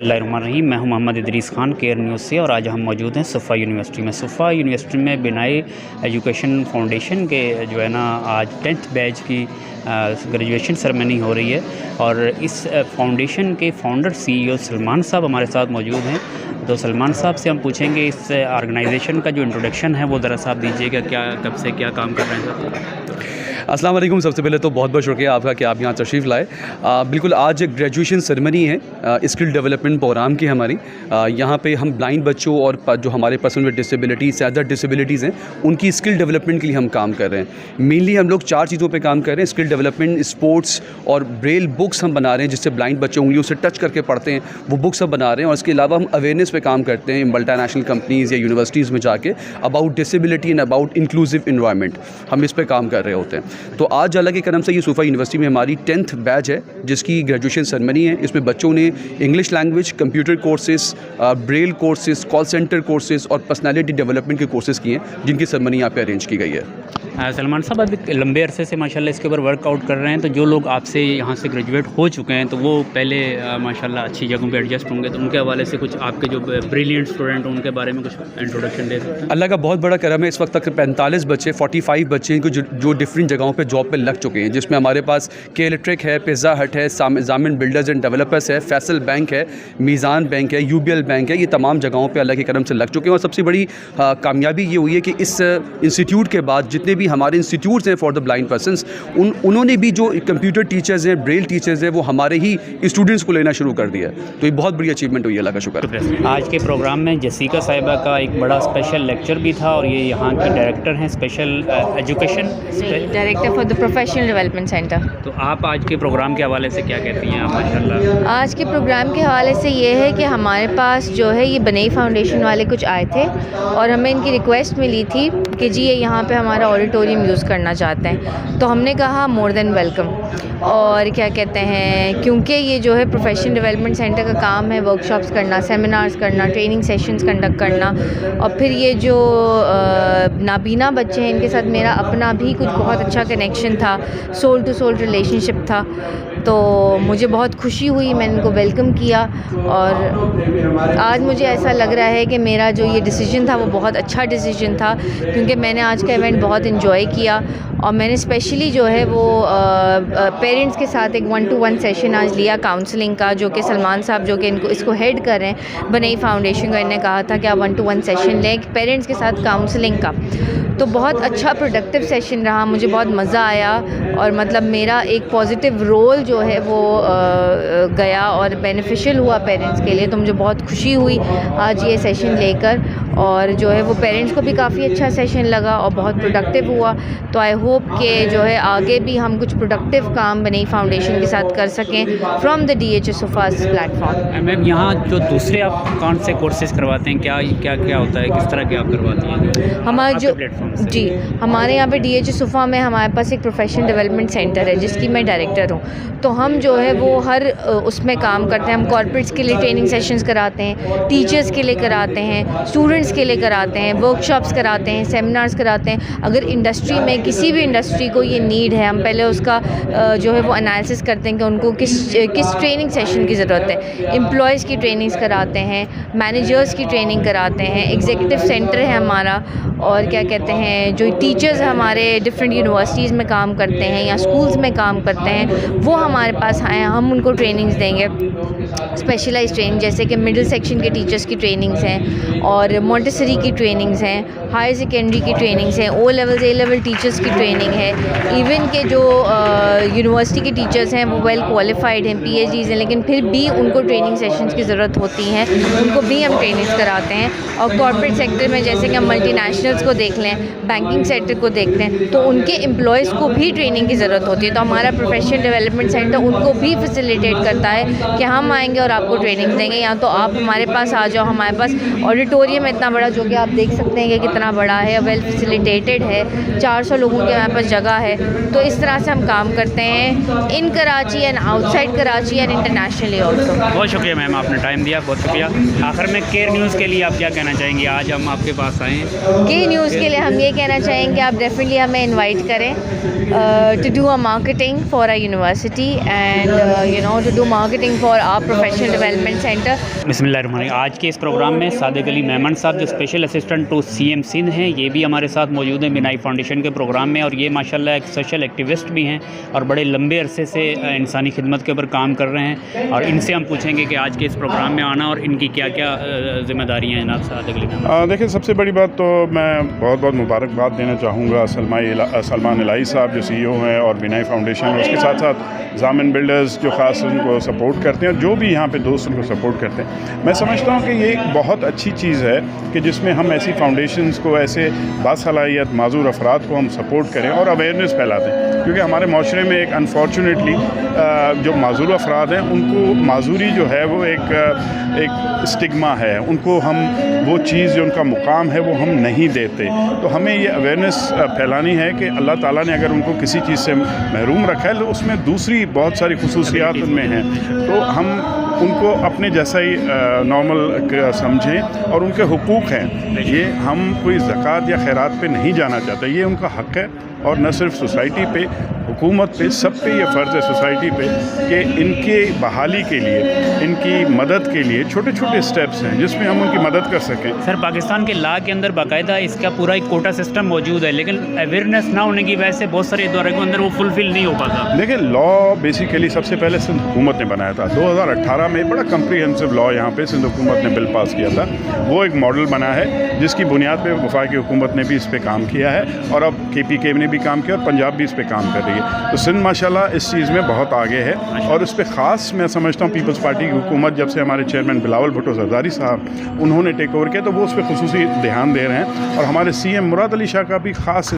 बिस्मिल्लाहिर्रहमानिर्रहीम। मैं हूं मोहम्मद इदरीस खान केयर न्यूज़ से और आज हम मौजूद हैं सुफ़ा यूनिवर्सिटी में। सुफ़ा यूनिवर्सिटी में बिनाई एजुकेशन फाउंडेशन के जो है ना आज 10th बैच की ग्रेजुएशन सेरेमनी हो रही है और इस फाउंडेशन के फाउंडर CEO सलमान साहब हमारे साथ मौजूद हैं। तो सलमान साहब से हम पूछेंगे इस ऑर्गेनाइजेशन का जो इंट्रोडक्शन है वो ज़रा साहब दीजिएगा, क्या कब से क्या काम कर रहे हैं सर? अस्सलाम वालेकुम। सबसे पहले तो बहुत बहुत शुक्रिया आपका कि आप यहाँ तशरीफ़ लाए। बिल्कुल आज एक ग्रेजुएशन सेरेमनी है स्किल डेवलपमेंट प्रोग्राम की हमारी। यहाँ पे हम ब्लाइंड बच्चों और जो हमारे person with disabilities other disabilities हैं उनकी स्किल डेवलपमेंट के लिए हम काम कर रहे हैं। मेनली हम लोग 4 चीज़ों पे काम कर रहे हैं: स्किल डेवलपमेंट, स्पोर्ट्स और ब्रेल बुक्स हम बना रहे हैं जिससे ब्लाइंड बच्चे उंगलियों से टच करके पढ़ते हैं, वो बुक्स हम बना रहे हैं। और इसके अलावा हम अवेयरनेस पे काम करते हैं मल्टीनेशनल कंपनीज़ या यूनिवर्सिटीज़ में जाके about disability and about inclusive environment हम इस पर काम कर रहे होते हैं। तो आज अल्लाह के करम से ये सुफ़ा यूनिवर्सिटी में हमारी 10th बैच है जिसकी ग्रेजुएशन सेरेमनी है। इसमें बच्चों ने English language, computer courses, Braille courses, call centre courses और पर्सनैलिटी डेवलपमेंट के कोर्सेज़ किए हैं जिनकी सेरेमनी यहाँ पे अरेंज की गई है। सलमान साहब अभी लंबे अरसे से माशाल्लाह इसके ऊपर वर्कआउट कर रहे हैं, तो जो लोग आपसे यहाँ से ग्रेजुएट हो चुके हैं तो वो पहले माशाल्लाह अच्छी जगहों पे एडजस्ट होंगे, तो उनके हवाले से कुछ आपके जो ब्रिलियंट स्टूडेंट हैं उनके बारे में कुछ इंट्रोडक्शन दे सकते हैं? अल्लाह का बहुत बड़ा करम है, इस वक्त तक 45 बच्चे 45 बच्चे हैं जो डिफरेंट जगहों पे जॉब पे लग चुके हैं, जिसमें हमारे पास के इलेक्ट्रिक है, पिज़्ज़ा हट है, जामिन बिल्डर्स एंड डेवलपर्स है, फैसल बैंक है, मीज़ान बैंक है, UBL बैंक है। ये तमाम जगहों पे अल्लाह के करम से लग चुके हैं। और सबसे बड़ी कामयाबी ये हुई है कि इस इंस्टीट्यूट के बाद जितने भी हमारे इंस्टीट्यूट्स हैं फॉर द ब्लाइंड पर्सनस उन्होंने भी जो कंप्यूटर टीचर्स हैं, ब्रेल टीचर्स हैं, वो हमारे ही स्टूडेंट्स को लेना शुरू कर दिया है। तो ये बहुत बड़ी अचीवमेंट हुई है, अल्लाह का शुक्र। आज के प्रोग्राम में जसीका साहिबा का एक बड़ा स्पेशल लेक्चर भी था और ये यहाँ के डायरेक्टर हैं special education, director for the professional development centre. तो आप आज के प्रोग्राम के हवाले से क्या कहती हैं आप? माशाल्लाह आज के प्रोग्राम के हवाले से ये है कि हमारे पास जो है ये बनई फाउंडेशन वाले कुछ आए थे और हमें इनकी रिक्वेस्ट मिली थी कि जी ये यहाँ पे हमारा ऑडिटोरियम यूज़ करना चाहते हैं, तो हमने कहा मोर देन वेलकम। और क्या कहते हैं, क्योंकि ये जो है प्रोफेशनल डेवलपमेंट सेंटर का काम है वर्कशॉप्स करना, सेमिनार्स करना, ट्रेनिंग सेशंस कंडक्ट करना, और फिर ये जो नाबीना बच्चे हैं इनके साथ मेरा अपना भी कुछ बहुत अच्छा कनेक्शन था, सोल टू सोल रिलेशनशिप था, तो मुझे बहुत खुशी हुई, मैंने इनको वेलकम किया। और आज मुझे ऐसा लग रहा है कि मेरा जो ये डिसीजन था वो बहुत अच्छा डिसीजन था, क्योंकि मैंने आज का इवेंट बहुत इन्जॉय किया और मैंने स्पेशली जो है वो पेरेंट्स के साथ एक 1-to-1 सेशन आज लिया काउंसलिंग का, जो कि सलमान साहब जो कि इसको हेड कर रहे हैं बनई फाउंडेशन को, इन्होंने कहा था कि आप 1-to-1 सेशन लें पेरेंट्स के साथ काउंसलिंग का। तो बहुत अच्छा प्रोडक्टिव सेशन रहा, मुझे बहुत मज़ा आया और मतलब मेरा एक पॉजिटिव रोल जो है वो गया और बेनिफिशियल हुआ पेरेंट्स के लिए। तो मुझे बहुत खुशी हुई आज ये सेशन लेकर, और जो है वो पेरेंट्स को भी काफ़ी अच्छा सेशन लगा और बहुत प्रोडक्टिव हुआ। तो आई होप कि जो है आगे भी हम कुछ प्रोडक्टिव काम बनई फाउंडेशन के साथ कर सकें फ्रॉम द DHA सुफ़ास प्लेटफॉर्म। मैम यहाँ जो दूसरे आप कौन से कोर्सेज़ करवाते हैं, क्या होता है, किस तरह के आप करवाती हैं? हमारे जो जी हमारे यहाँ पे DHA सुफ़ा में हमारे पास एक प्रोफेशनल डेवलपमेंट सेंटर है जिसकी मैं डायरेक्टर हूँ। तो हम जो है वो हर उसमें काम करते हैं। हम कॉर्पोरेट्स के लिए ट्रेनिंग सेशंस कराते हैं, टीचर्स के लिए कराते हैं, स्टूडेंट्स के लिए कराते हैं, वर्कशॉप्स कराते हैं, सेमिनार्स कराते हैं। अगर इंडस्ट्री में किसी भी इंडस्ट्री को ये नीड है, हम पहले उसका जो है वो एनालिसिस करते हैं कि उनको किस ट्रेनिंग सेशन की ज़रूरत है। एम्प्लॉयज़ की ट्रेनिंग्स कराते हैं, मैनेजर्स की ट्रेनिंग कराते हैं, एग्जीक्यूटिव सेंटर है हमारा, और क्या कहते हैं जो टीचर्स हमारे डिफरेंट यूनिवर्सिटीज़ में काम करते हैं या स्कूल्स में काम करते हैं वो हमारे पास आए, हम उनको ट्रेनिंग्स देंगे, स्पेशलाइज्ड ट्रेनिंग, जैसे कि मिडिल सेक्शन के टीचर्स की ट्रेनिंग्स हैं और मॉन्टेसरी की ट्रेनिंग्स हैं, हायर सेकेंडरी की ट्रेनिंग्स हैं, O level A level teachers की ट्रेनिंग है। इवन के जो यूनिवर्सिटी के टीचर्स हैं वो वेल क्वालिफाइड हैं, PhDs हैं, लेकिन फिर भी उनको ट्रेनिंग सेशंस की ज़रूरत होती है, उनको भी हम ट्रेनिंग्स कराते हैं। और कॉर्पोरेट सेक्टर में जैसे कि हम मल्टीनेशनल्स को देख लें, बैंकिंग सेक्टर को देख लें, तो उनके एम्प्लॉयज़ को भी ट्रेनिंग की ज़रूरत होती है। तो हमारा प्रोफेशनल डेवलपमेंट सेंटर उनको भी फैसिलिटेट करता है कि हम आएंगे और आपको ट्रेनिंग देंगे, या तो आप हमारे पास आ जाओ। हमारे पास ऑडिटोरियम है اتنا بڑا جو کہ آپ دیکھ سکتے ہیں کہ کتنا بڑا ہے, ویل فیسیلیٹیٹڈ ہے, 400 لوگوں کے ہمارے پاس جگہ ہے. تو اس طرح سے ہم کام کرتے ہیں in Karachi and outside Karachi and internationally also. بہت شکریہ میم, آپ نے ٹائم دیا, بہت شکریہ. آخر میں کیئر نیوز کے لیے آپ کیا کہنا چاہیں گے؟ آج ہم آپ کے پاس آئے ہیں. کی نیوز کے لیے ہم یہ کہنا چاہیں گے آپ ڈیفینیٹلی ہمیں انوائٹ کریں to do a marketing for a university and to do marketing for our professional development centre. بسم اللہ الرحمن الرحیم. آج کے اس پروگرام میں صادق علی میمن صاحب جو special assistant to CM Sindh ہیں, یہ بھی ہمارے ساتھ موجود ہیں بنائی فاؤنڈیشن کے پروگرام میں, اور یہ ماشاءاللہ ایک سوشل ایکٹیوسٹ بھی ہیں اور بڑے لمبے عرصے سے انسانی خدمت کے اوپر کام کر رہے ہیں. اور ان سے ہم پوچھیں گے کہ آج کے اس پروگرام میں آنا اور ان کی کیا کیا ذمہ داریاں ہیں. جناب صادق علی میمن. دیکھیں, سب سے بڑی بات تو میں بہت بہت مبارکباد دینا چاہوں گا سلمان الہی صاحب جو CEO ہیں اور بنائی فاؤنڈیشن, اور اس کے ساتھ ساتھ ضامن بلڈرز جو خاص ان کو سپورٹ کرتے ہیں, اور جو بھی یہاں پہ دوست ان کو سپورٹ کرتے ہیں. میں سمجھتا ہوں کہ یہ ایک بہت اچھی چیز ہے کہ جس میں ہم ایسی فاؤنڈیشنز کو, ایسے باصلاحیت معذور افراد کو ہم سپورٹ کریں اور اویئرنیس پھیلاتے ہیں. کیونکہ ہمارے معاشرے میں ایک انفارچونیٹلی جو معذور افراد ہیں ان کو معذوری جو ہے وہ ایک اسٹگما ہے, ان کو ہم وہ چیز جو ان کا مقام ہے وہ ہم نہیں دیتے. تو ہمیں یہ اویئرنیس پھیلانی ہے کہ اللہ تعالیٰ نے اگر ان کو کسی چیز سے محروم رکھا ہے تو اس میں دوسری بہت ساری خصوصیات ان میں ہیں, تو ہم ان کو اپنے جیسا ہی نارمل سمجھیں, اور ان کے حقوق ہیں. یہ ہم کوئی زکوٰۃ یا خیرات پہ نہیں جانا چاہتے, یہ ان کا حق ہے. اور نہ صرف سوسائٹی پہ, حکومت پہ, سب پہ یہ فرض ہے سوسائٹی پہ کہ ان کے بحالی کے لیے, ان کی مدد کے لیے چھوٹے چھوٹے اسٹیپس ہیں جس میں ہم ان کی مدد کر سکیں. سر, پاکستان کے لا کے اندر باقاعدہ اس کا پورا ایک کوٹا سسٹم موجود ہے, لیکن اویئرنیس نہ ہونے کی وجہ سے بہت سارے اداروں کے اندر وہ فلفل نہیں ہو پاتا. دیکھیں, لا بیسیکلی سب سے پہلے سندھ حکومت نے بنایا تھا. 2018 میں بڑا کمپریہنسو لا یہاں پہ سندھ حکومت نے بل پاس کیا تھا. وہ ایک ماڈل بنا ہے جس کی بنیاد پہ وفاقی حکومت نے بھی اس پہ کام کیا ہے, اور اب KPK نے بھی کام کیا اور پنجاب بھی اس پہ کام کر رہی ہے. تو سندھ ماشاءاللہ اس چیز میں بہت آگے ہے, اور اس پہ خاص میں سمجھتا ہوں پیپلز پارٹی کی حکومت جب سے ہمارے چیئرمین بلاول بھٹو زرداری صاحب انہوں نے ٹیک اوور کیا تو وہ اس پہ خصوصی دھیان دے رہے ہیں, اور ہمارے CM مراد علی شاہ کا بھی خاص